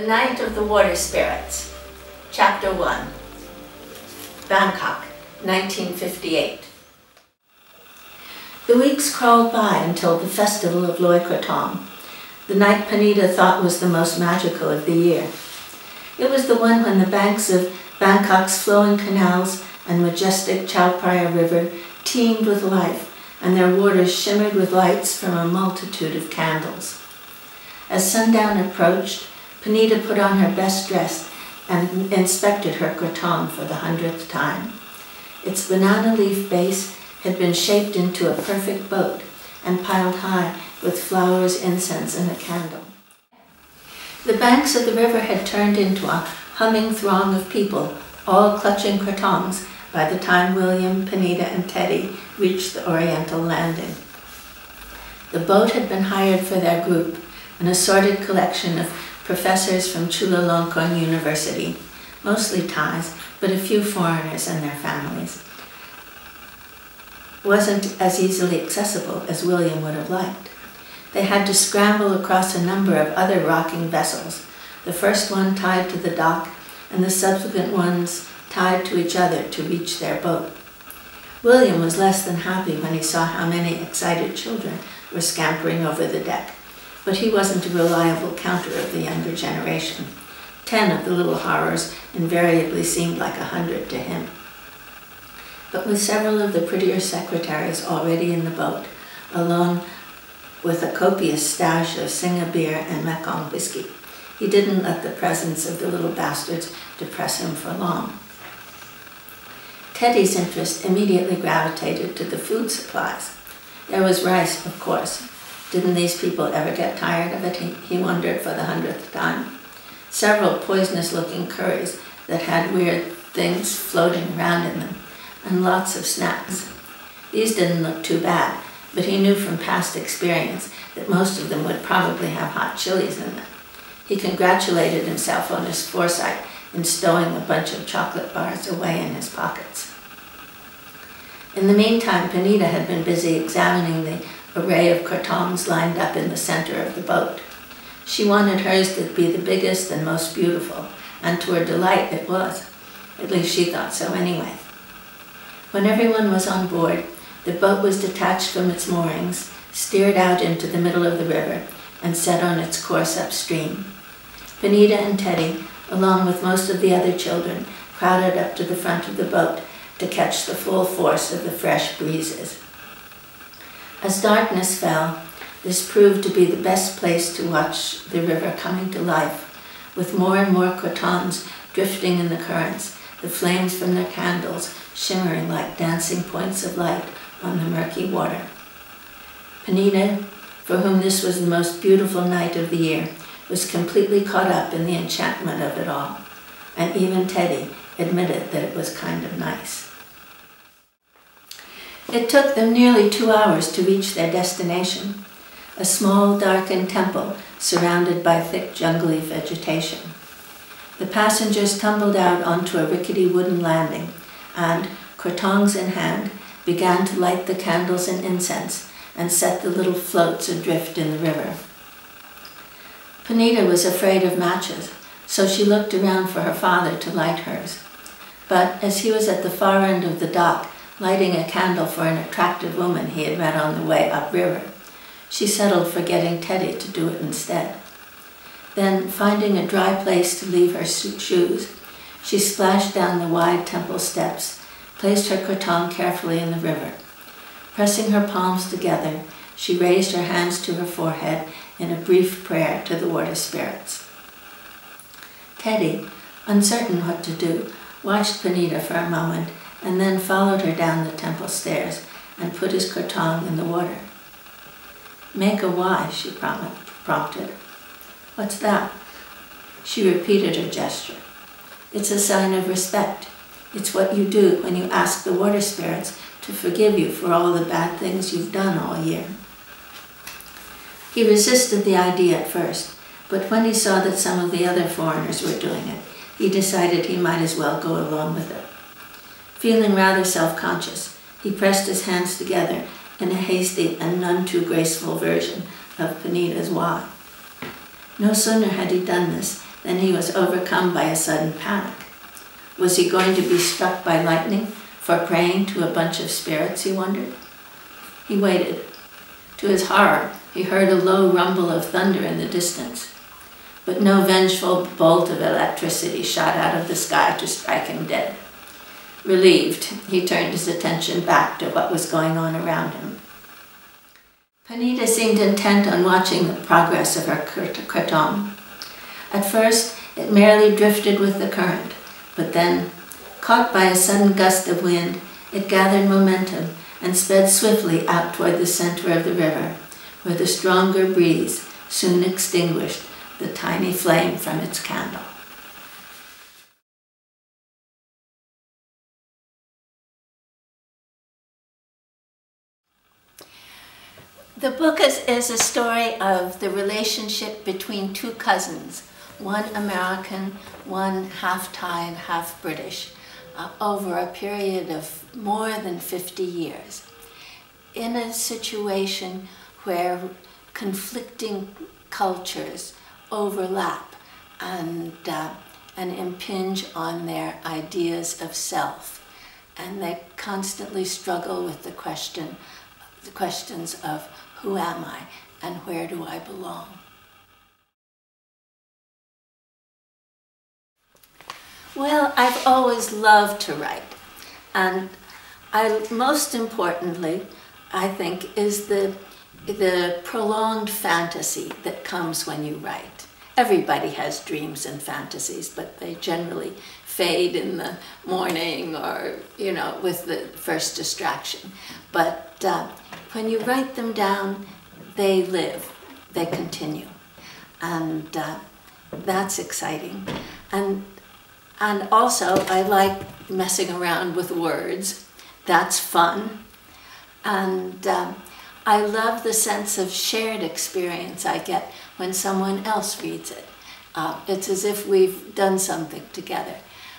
The Night of the Water Spirits, Chapter 1, Bangkok, 1958. The weeks crawled by until the festival of Loy Krathong, the night Panita thought was the most magical of the year. It was the one when the banks of Bangkok's flowing canals and majestic Chao Phraya River teemed with life, and their waters shimmered with lights from a multitude of candles. As sundown approached, Panita put on her best dress and inspected her krathong for the 100th time. Its banana leaf base had been shaped into a perfect boat and piled high with flowers, incense, and a candle. The banks of the river had turned into a humming throng of people, all clutching krathongs, by the time William, Panita, and Teddy reached the Oriental landing. The boat had been hired for their group, an assorted collection of professors from Chulalongkorn University, mostly Thais, but a few foreigners and their families. Wasn't as easily accessible as William would have liked. They had to scramble across a number of other rocking vessels, the first one tied to the dock and the subsequent ones tied to each other to reach their boat. William was less than happy when he saw how many excited children were scampering over the deck, but he wasn't a reliable counter of the younger generation. 10 of the little horrors invariably seemed like 100 to him. But with several of the prettier secretaries already in the boat, along with a copious stash of Singa beer and Mekong whiskey, he didn't let the presence of the little bastards depress him for long. Teddy's interest immediately gravitated to the food supplies. There was rice, of course. Didn't these people ever get tired of it, he wondered for the 100th time. Several poisonous-looking curries that had weird things floating around in them, and lots of snacks. These didn't look too bad, but he knew from past experience that most of them would probably have hot chilies in them. He congratulated himself on his foresight in stowing a bunch of chocolate bars away in his pockets. In the meantime, Panita had been busy examining the array of krathongs lined up in the center of the boat. She wanted hers to be the biggest and most beautiful, and to her delight it was. At least she thought so anyway. When everyone was on board, the boat was detached from its moorings, steered out into the middle of the river, and set on its course upstream. Panita and Teddy, along with most of the other children, crowded up to the front of the boat to catch the full force of the fresh breezes. As darkness fell, this proved to be the best place to watch the river coming to life, with more and more krathongs drifting in the currents, the flames from their candles shimmering like dancing points of light on the murky water. Panita, for whom this was the most beautiful night of the year, was completely caught up in the enchantment of it all, and even Teddy admitted that it was kind of nice. It took them nearly 2 hours to reach their destination, a small, darkened temple surrounded by thick, jungly vegetation. The passengers tumbled out onto a rickety wooden landing and, krathongs in hand, began to light the candles and incense and set the little floats adrift in the river. Panita was afraid of matches, so she looked around for her father to light hers. But as he was at the far end of the dock, lighting a candle for an attractive woman he had met on the way upriver, she settled for getting Teddy to do it instead. Then, finding a dry place to leave her shoes, she splashed down the wide temple steps, placed her krathong carefully in the river. Pressing her palms together, she raised her hands to her forehead in a brief prayer to the water spirits. Teddy, uncertain what to do, watched Panita for a moment and then followed her down the temple stairs and put his krathong in the water. "Make a Y," she prompted. "What's that?" She repeated her gesture. "It's a sign of respect. It's what you do when you ask the water spirits to forgive you for all the bad things you've done all year." He resisted the idea at first, but when he saw that some of the other foreigners were doing it, he decided he might as well go along with it. Feeling rather self-conscious, he pressed his hands together in a hasty and none too graceful version of Panita's Y. No sooner had he done this Then he was overcome by a sudden panic. Was he going to be struck by lightning for praying to a bunch of spirits, he wondered? He waited. To his horror, he heard a low rumble of thunder in the distance. But no vengeful bolt of electricity shot out of the sky to strike him dead. Relieved, he turned his attention back to what was going on around him. Panita seemed intent on watching the progress of her kratom. At first, it merely drifted with the current, but then, caught by a sudden gust of wind, it gathered momentum and sped swiftly out toward the center of the river, where the stronger breeze soon extinguished the tiny flame from its candle. The book is a story of the relationship between two cousins, one American, one half Thai and half British, over a period of more than 50 years, in a situation where conflicting cultures overlap and impinge on their ideas of self, and they constantly struggle with the questions of who am I and where do I belong. Well, I've always loved to write, and most importantly, I think, is the prolonged fantasy that comes when you write. Everybody has dreams and fantasies, but they generally fade in the morning or, with the first distraction. But when you write them down, they live, they continue, and that's exciting. And also, I like messing around with words. That's fun. And I love the sense of shared experience I get when someone else reads it. It's as if we've done something together.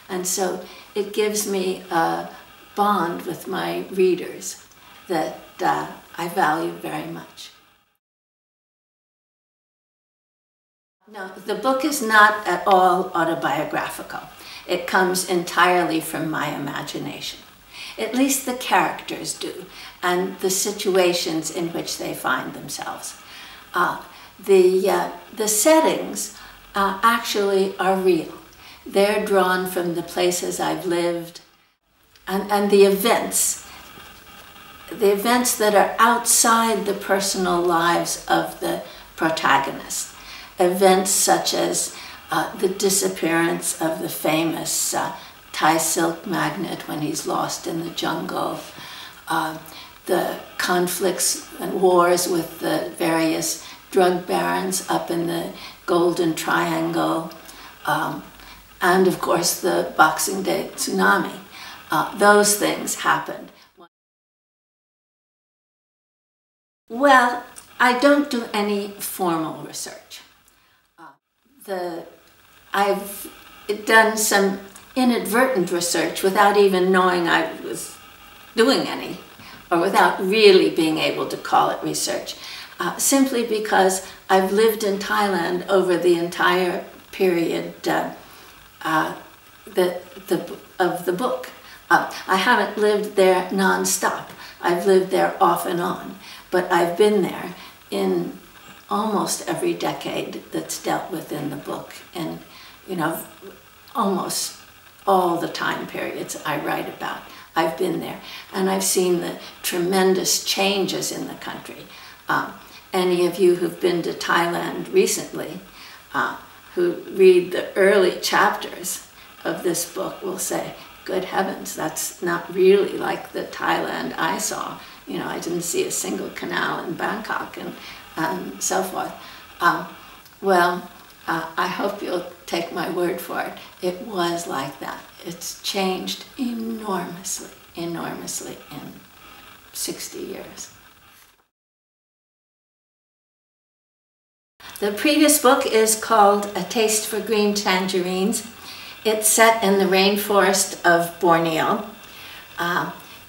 And so it gives me a bond with my readers that I value very much. No, the book is not at all autobiographical. It comes entirely from my imagination. At least the characters do, and the situations in which they find themselves. The settings actually are real. They're drawn from the places I've lived, and the events that are outside the personal lives of the protagonist. Events such as the disappearance of the famous Thai silk magnate when he's lost in the jungle, the conflicts and wars with the various drug barons up in the Golden Triangle, and of course the Boxing Day tsunami. Those things happened. Well, I don't do any formal research. I've done some inadvertent research without even knowing I was doing any, or without really being able to call it research, simply because I've lived in Thailand over the entire period of the book. I haven't lived there non-stop. I've lived there off and on, but I've been there in almost every decade that's dealt with in the book, and almost all the time periods I write about. I've been there, and I've seen the tremendous changes in the country. Any of you who've been to Thailand recently, who read the early chapters of this book will say, good heavens, that's not really like the Thailand I saw. I didn't see a single canal in Bangkok and so forth. I hope you'll take my word for it. It was like that. It's changed enormously, enormously in 60 years. The previous book is called A Taste for Green Tangerines. It's set in the rainforest of Borneo.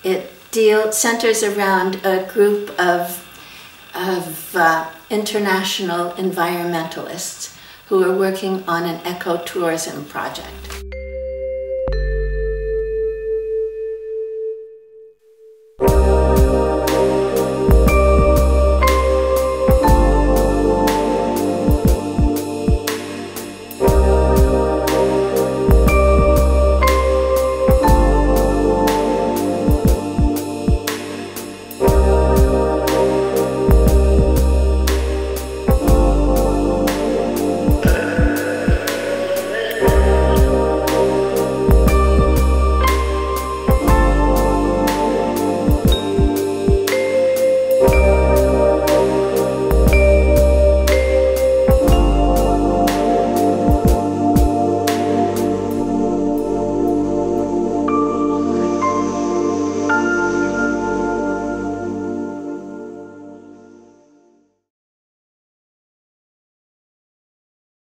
It centers around a group of international environmentalists who are working on an ecotourism project.